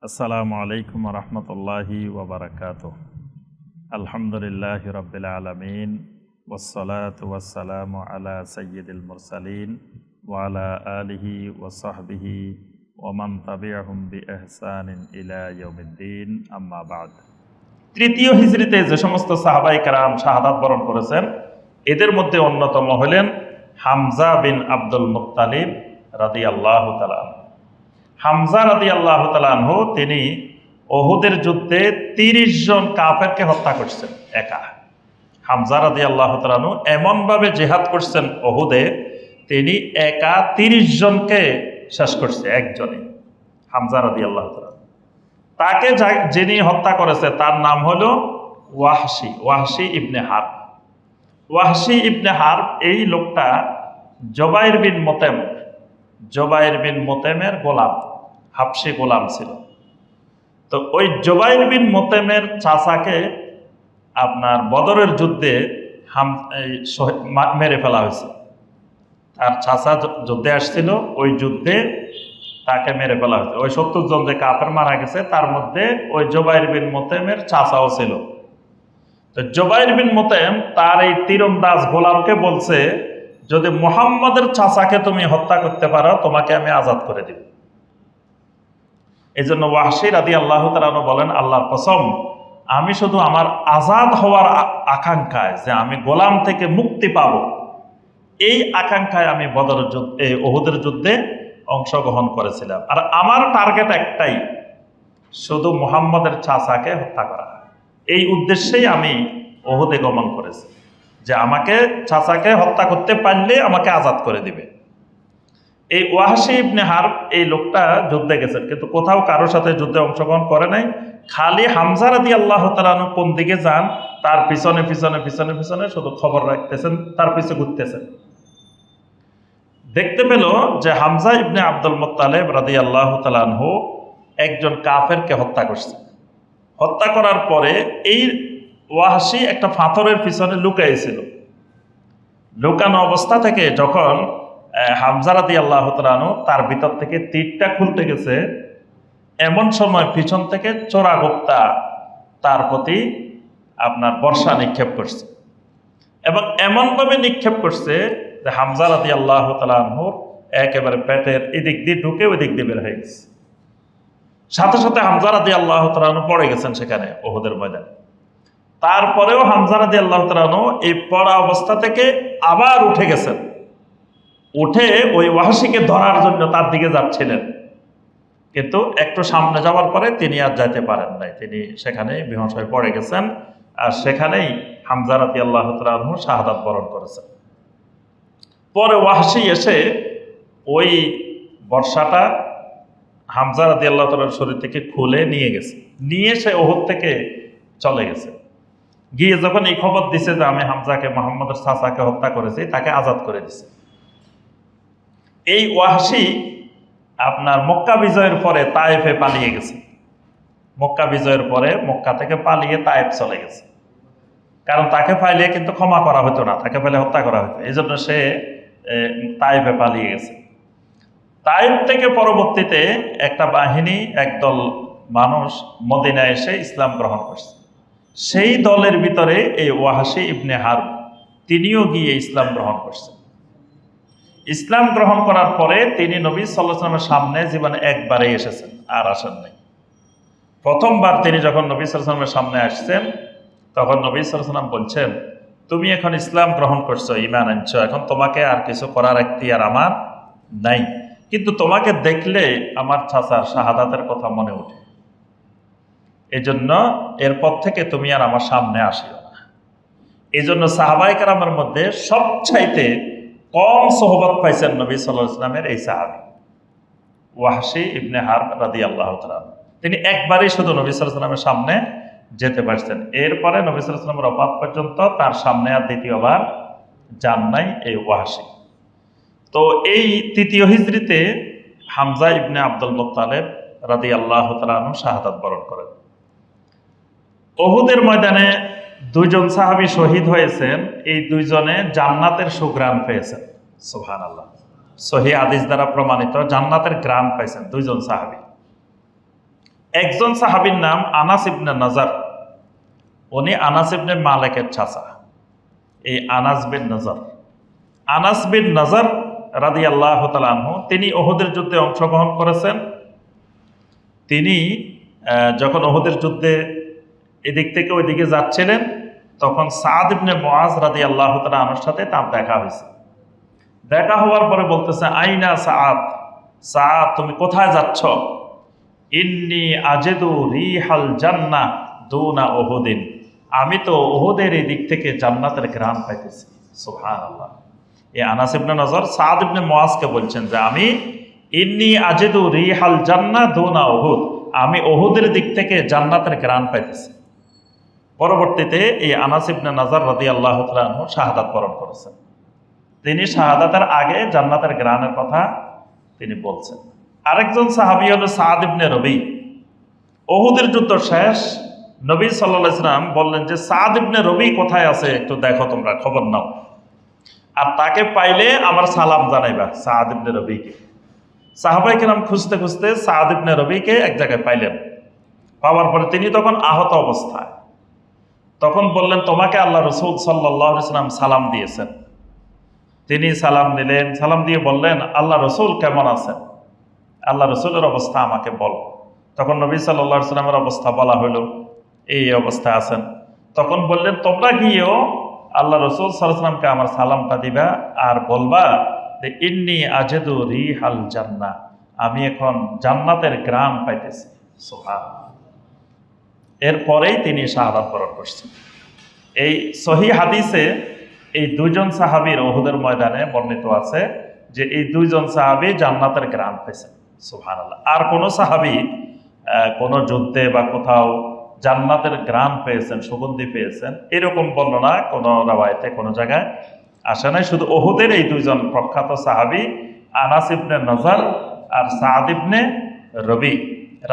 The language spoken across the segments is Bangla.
আসসালামু আলাইকুম রহমতুল্লাহি ওবরাকাতুহ। আলহামদুলিল্লাহি রাব্বিল আলামিন ওয়াসসালাতু ওয়াসসালামু আলা সাইয়্যিদিল মুরসালিন ওয়া আলা আলিহি ওয়া সাহবিহি ওয়া মান তাবিআহুম বিইহসানিন ইলা ইয়াউমিদ্দিন, আম্মা বা'দ। তৃতীয় হিজরিতে যে সমস্ত সাহাবায়ে কেরাম শাহাদাত বরণ করেছেন, এদের মধ্যে অন্যতম হলেন হামজা বিন আব্দুল মুত্তালিব রাদিয়াল্লাহু তাআলা। হামজা রাদিয়াল্লাহু তাআলা আনহু তিনি উহুদের যুদ্ধে ৩০ জন কাফেরকে হত্যা করছেন একা। হামজা রাদিয়াল্লাহু তাআলা আনহু এমনভাবে জিহাদ করছেন উহুদে, তিনি একা ৩০ জনকে শেষ করছে একজনে। হামজা রাদিয়াল্লাহু তাআলা, তাকে যিনি হত্যা করেছে তার নাম হলো ওয়াহশী ইবনে হারব। ওয়াহশী ইবনে হারব এই লোকটা জুবাইর বিন মুতাইমের গোলাম, হাবশী গোলাম ছিল। তো ওই জুবাইর বিন মুতাইমের চাচাকে আপনার বদরের যুদ্ধে মেরে ফেলা হয়েছে। তার চাচা যুদ্ধে আসছিল, ওই যুদ্ধে তাকে মেরে ফেলা হয়েছে। ওই ৭০ জন যে কাফের মারা গেছে তার মধ্যে ওই জুবাইর বিন মুতাইমের চাচাও ছিল। তো জুবাইর বিন মুতাইম তার এই তীরন্দাজ গোলামকে বলছে, যদি মুহাম্মদের চাচাকে তুমি হত্যা করতে পারো তোমাকে আমি আজাদ করে দিব। এই জন্য ওয়াহশী রাদিয়াল্লাহু তাআলা বলেন, আল্লাহর কসম, আমি শুধু আমার আজাদ হওয়ার আকাঙ্ক্ষায়, যে আমি গোলাম থেকে মুক্তি পাবো, এই আকাঙ্ক্ষায় আমি বদরের যুদ্ধে, উহুদের যুদ্ধে অংশগ্রহণ করেছিলাম। আর আমার টার্গেট একটাই, শুধু মুহাম্মদের চাচাকে হত্যা করা। এই উদ্দেশ্যেই আমি উহুদে গমন করেছি, যে আমাকে চাচাকে হত্যা করতে পারলে আমাকে আজাদ করে দিবে। এই ওয়াহশী ইবনে হারব এই লোকটা যুদ্ধে গেছেন, কিন্তু কোথাও কারোর সাথে যুদ্ধে অংশগ্রহণ করে নাই। খালি হামজা রাদিয়াল্লাহু তাআলা আনহু কোন দিকে যান তার পিছনে পিছনে পিছনে পিছনে শুধু খবর রাখতেছেন, তার পিছনে ঘুরতেছেন। দেখতে পেল যে হামজা ইবনে আব্দুল মুত্তালিব রাদিয়াল্লাহু তাআলা আনহু একজন কাফেরকে হত্যা করছে। হত্যা করার পরে এই ওয়াহশী একটা পাথরের পিছনে লুকাইছিল। লুকানো অবস্থা থেকে যখন হামজা রাদিয়াল্লাহু তাআলা আনহু তার ভিতর থেকে তীরটা খুলতে গেছে, এমন সময় পিছন থেকে চোরাগোপ্তা তার প্রতি আপনার বর্ষা নিক্ষেপ করছে, এবং এমনভাবে নিক্ষেপ করছে যে হামজা রাদিয়াল্লাহু তাআলা আনহুর একেবারে পেটের এদিক দিয়ে ঢুকে ওই দিক দিয়ে বের হয়ে গেছে। সাথে সাথে হামজা রাদিয়াল্লাহু তাআলা আনহু পড়ে গেছেন সেখানে উহুদের ময়দানে। তারপরেও হামজা রাদিয়াল্লাহু তাআলা আনহু এই পড়া অবস্থা থেকে আবার উঠে গেছেন। উঠে ওই ওয়াহশীকে ধরার জন্য তার দিকে যাচ্ছিলেন, কিন্তু একটু সামনে যাওয়ার পরে তিনি আর যাইতে পারেন নাই, তিনি সেখানেই বেহুঁশ হয়ে পড়ে গেছেন। আর সেখানেই হামজা রাদিয়াল্লাহু তাআলা আনহু শাহাদাত বরণ করেছেন। পরে ওয়াহশী এসে ওই বর্ষাটা হামজা রাদিয়াল্লাহু তাআলার শরীর থেকে খুলে নিয়ে গেছে, নিয়ে সে উহুদ থেকে চলে গেছে। গিয়ে যখন এই খবর দিছে যে আমি হামজাকে, মুহাম্মদের চাচাকে হত্যা করেছি, তাকে আজাদ করে দিছে। এই ওয়াহশী আপনার মক্কা বিজয়ের পরে তায়েফে পালিয়ে গেছে। মক্কা বিজয়ের পরে মক্কা থেকে পালিয়ে তায়েফ চলে গেছে, কারণ তাকে পাইলে কিন্তু ক্ষমা করা হতো না, তাকে পাইলে হত্যা করা হতো। এই জন্য সে তায়েফে পালিয়ে গেছে। তায়েফ থেকে পরবর্তীতে একটা বাহিনী, একদল মানুষ মদিনায় এসে ইসলাম গ্রহণ করছে। সেই দলের ভিতরে এই ওয়াহশী ইবনে হারব, তিনিও গিয়ে ইসলাম গ্রহণ করছেন। ইসলাম গ্রহণ করার পরে তিনি নবী সাল্লাল্লাহু আলাইহি ওয়াসাল্লামের সামনে জীবনে একবারই এসেছেন, আর আসেন নাই। প্রথমবার তিনি যখন নবী সাল্লাল্লাহু আলাইহি ওয়াসাল্লামের সামনে আসছেন, তখন নবী সাল্লাল্লাহু আলাইহি ওয়াসাল্লাম বলছেন, তুমি এখন ইসলাম গ্রহণ করছো, ঈমান আনছো, এখন তোমাকে আর কিছু করার এখতিয়ার আমার নাই, কিন্তু তোমাকে দেখলে আমার চাচার শাহাদাতের কথা মনে ওঠে। এজন্য এরপর থেকে তুমি আর আমার সামনে আসিও না। এই জন্য সাহাবায়ে কেরামের মধ্যে সবচাইতে কম সোহবত পাইছেন নবী সাল্লাল্লাহু আলাইহি ওয়াসাল্লামের এই সাহাবী ওয়াহশী ইবনে হারব রাদিয়াল্লাহু তাআলা। তিনি একবারই শুধু নবী সাল্লাল্লাহু আলাইহি ওয়াসাল্লামের সামনে যেতে পারছেন। এরপরে নবী সাল্লাল্লাহু আলাইহি ওয়াসাল্লামের ওফাত পর্যন্ত তার সামনে আর দ্বিতীয়বার যান নাই এই ওয়াহশী। তো এই তৃতীয় হিজরিতে হামজা ইবনে আব্দুল মুত্তালিব রাদিয়াল্লাহু তাআলা আনহু শাহাদাত বরণ করেন। উহুদের ময়দানে দুইজন সাহাবী শহীদ হয়েছেন, এই দুইজনে জান্নাতের সুঘ্রাণ পেয়েছেন। সুবহানাল্লাহ, সহিহ হাদিস দ্বারা প্রমাণিত জান্নাতের ঘ্রাণ পাইছেন দুইজন সাহাবী। একজন সাহাবীর নাম আনাস ইবনে নজর, উনি আনাস ইবনে মালিকের চাচা। এই আনাস বিন নজর রাদিয়াল্লাহু তাআলা আনহু, তিনি উহুদের যুদ্ধে অংশগ্রহণ করেছেন। তিনি যখন উহুদের যুদ্ধে এদিক থেকে ওইদিকে যাচ্ছিলেন, তখন সাদ ইবনে মুআজ রাদিয়াল্লাহু তাআলা আনহুর সাথে তার দেখা হয়েছে। দেখা হওয়ার পরে বলতেছে, আইনা সাদ, সাদ তুমি কোথায় যাচ্ছ? ইন্নী আজেদু রিহাল জান্নাহ দুনা উহুদিন, আমি তো উহুদের এই দিক থেকে জান্নাতের ঘ্রাণ পাইতেছি। সুবহানাল্লাহ। এই আনাস ইবনে নজর সাদ ইবনে মুআজকে বলছেন যে আমি ইন্নী আজেদু রিহাল জান্নাহ দুনা উহুদ, আমি উহুদের দিক থেকে জান্নাতের ঘ্রাণ পাইতেছি। পরবর্তীতে এই আনাস ইবনে নজর রাদিয়াল্লাহু তাআলা আনহু শাহাদাত বরণ করেছেন। তিনি শাহাদাতের আগে জান্নাতের ঘ্রাণের কথা তিনি বলছেন। আরেকজন সাহাবী হলো সাদ ইবনে রবি। উহুদের যুদ্ধ শেষ, নবী সাল্লাল্লাহু আলাইহি ওয়াসাল্লাম বললেন যে সাদ ইবনে রবি কোথায় আছে, একটু দেখো, তোমরা খবর নাও, আর তাকে পাইলে আমার সালাম জানাইবা। সাদ ইবনে রবিকে সাহাবায়ে কেরাম খুঁজতে খুঁজতে সাদ ইবনে রবিকে এক জায়গায় পাইলেন। পাওয়ার পরে তিনি তখন আহত অবস্থায়, তখন বললেন, তোমাকে আল্লাহ রাসূল সাল্লাল্লাহু আলাইহি ওয়াসাল্লাম সালাম দিয়েছেন। তিনি সালাম দিলেন, সালাম দিয়ে বললেন, আল্লাহ রসুল কেমন আছেন? আল্লাহ রসুলের অবস্থা আমাকে বল। তখন নবী সাল্লাল্লাহু আলাইহি ওয়াসাল্লামের অবস্থা বলা হলো, এই অবস্থায় আছেন। তখন বললেন, তোমরা গিয়েও আল্লাহ রসুল সাল্লাল্লাহু আলাইহি ওয়াসাল্লামকে আমার সালামটা দিবা, আর বলবা যে ইন্নী আজেদু রিহাল জান্নাহ, আমি এখন জান্নাতের ঘ্রাণ পাইতেছি। সুবহানাল্লাহ। এরপরেই তিনি শাহাদাত বরণ করছেন। এই সহিহ হাদিসে এই দুইজন সাহাবীর উহুদের ময়দানে বর্ণিত আছে যে এই দুইজন সাহাবী জান্নাতের ঘ্রাণ পেয়েছেন। সুবহানাল্লাহ। আর কোন সাহাবী কোন যুদ্ধে বা কোথাও জান্নাতের ঘ্রাণ পেয়েছেন, সুগন্ধি পেয়েছেন, এরকম বর্ণনা কোন রাওয়ায়াতে কোন জায়গায় আসে নাই। শুধু উহুদের এই দুইজন প্রখ্যাত সাহাবী আনাস ইবনে নজর আর সাদ ইবনে রবি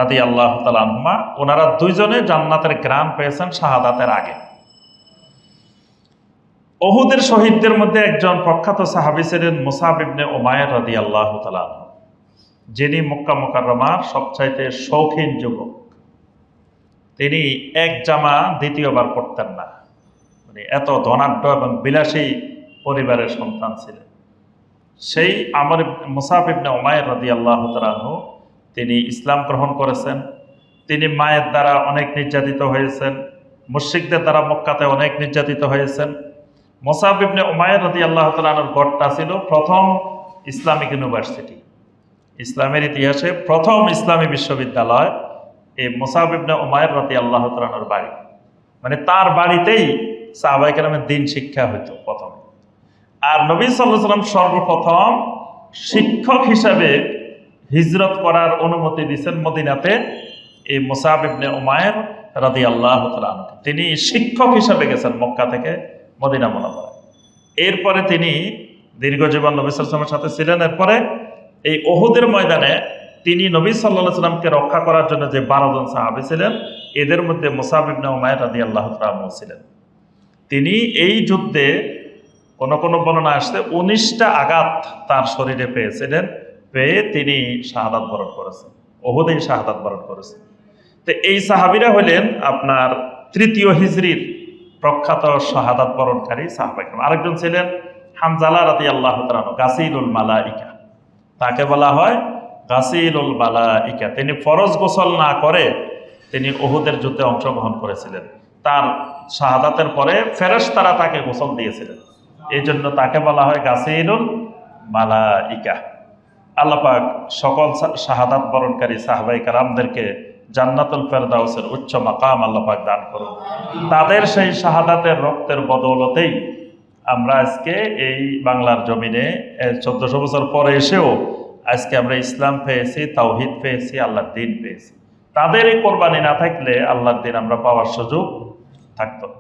রাদিয়াল্লাহু তাআলা আনহুমা, ওনারা দুইজনে জান্নাতের ঘ্রাণ পেয়েছেন শাহাদাতের আগে। উহুদের শহীদদের মধ্যে একজন প্রখ্যাত সাহাবী ছিলেন মুসআব ইবনে উমাইর রাদিয়াল্লাহু তাআলা আনহু, যিনি মক্কা মুকাররমার সবচাইতে শৌখিন যুবক। তিনি এক জামা দ্বিতীয়বার পরতেন না, মানে এত ধনাঢ্য এবং বিলাসী পরিবারের সন্তান ছিলেন। সেই মুসআব ইবনে উমাইর রাদিয়াল্লাহু তাআলা আনহু, তিনি ইসলাম গ্রহণ করেছেন। তিনি মায়ের দ্বারা অনেক নির্যাতিত হয়েছেন, মুশরিকদের দ্বারা মক্কাতে অনেক নির্যাতিত হয়েছেন। মুসআব ইবনে উমাইর রাদিয়াল্লাহু তাআলা আনহুর গড়টা ছিল প্রথম ইসলামিক ইউনিভার্সিটি, ইসলামের ইতিহাসে প্রথম ইসলামী বিশ্ববিদ্যালয় এই মুসআব ইবনে উমাইর রাদিয়াল্লাহু তাআলা আনহুর বাড়ি। মানে তার বাড়িতেই সাহাবায়ে কেরামের দ্বীন শিক্ষা হতো প্রথম। আর নবী সাল্লাল্লাহু আলাইহি ওয়াসাল্লাম সর্বপ্রথম শিক্ষক হিসাবে হিজরত করার অনুমতি দিয়েছেন মদিনাতে এই মুসআব ইবনে উমাইর রাদিয়াল্লাহু তাআলা আনহু। তিনি শিক্ষক হিসাবে গেছেন মক্কা থেকে মদিনা মুনাওয়ারা। এরপরে তিনি দীর্ঘ জীবন নবী সাল্লাল্লাহু আলাইহি ওয়াসাল্লামের সাথে ছিলেন। এরপরে এই উহুদের ময়দানে তিনি নবী সাল্লাল্লাহু আলাইহি ওয়াসাল্লামকে রক্ষা করার জন্য যে 12 জন সাহাবী ছিলেন, এদের মধ্যে মুসআব ইবনে উমাইর রাদিয়াল্লাহু তাআলা আনহু ছিলেন। তিনি এই যুদ্ধে কোন কোন বর্ণনা আসছে 19টা আঘাত তার শরীরে পেয়েছিলেন, পেয়ে তিনি শাহাদাত বরণ করেছেন, উহুদেই শাহাদাত বরণ করেছেন। তো এই সাহাবীরা হলেন আপনার 3য় হিজরির প্রখ্যাত শাহাদাত বরণকারী সাহাবা কিরাম। আরেকজন ছিলেন হানজালা রাদিয়াল্লাহু তাআলা আনহু, গাসিলুল মালাইকা, তাকে বলা হয় গাসিলুল মালাইকা। তিনি ফরজ গোসল না করে তিনি উহুদের যুদ্ধে অংশগ্রহণ করেছিলেন। তার শাহাদাতের পরে ফেরেশতারা তাকে গোসল দিয়েছিলেন, এই জন্য তাকে বলা হয় গাসিলুল মালাইকা। আল্লাহ পাক সকল শাহাদাত বরণকারী সাহাবায়ে কেরামদেরকে জান্নাতুল ফেরদাউসের উচ্চ মাকাম আল্লাহ পাক দান করুন। তাদের সেই শাহাদাতের রক্তের বদৌলতেই আমরা আজকে এই বাংলার জমিনে 1400 বছর পরে এসেও আজকে আমরা ইসলাম পেয়েছি, তাওহীদ পেয়েছি, আল্লাহর দ্বীন পেয়েছি। তাদের এই কোরবানি না থাকলে আল্লাহর দ্বীন আমরা পাওয়ার সুযোগ থাকতো না।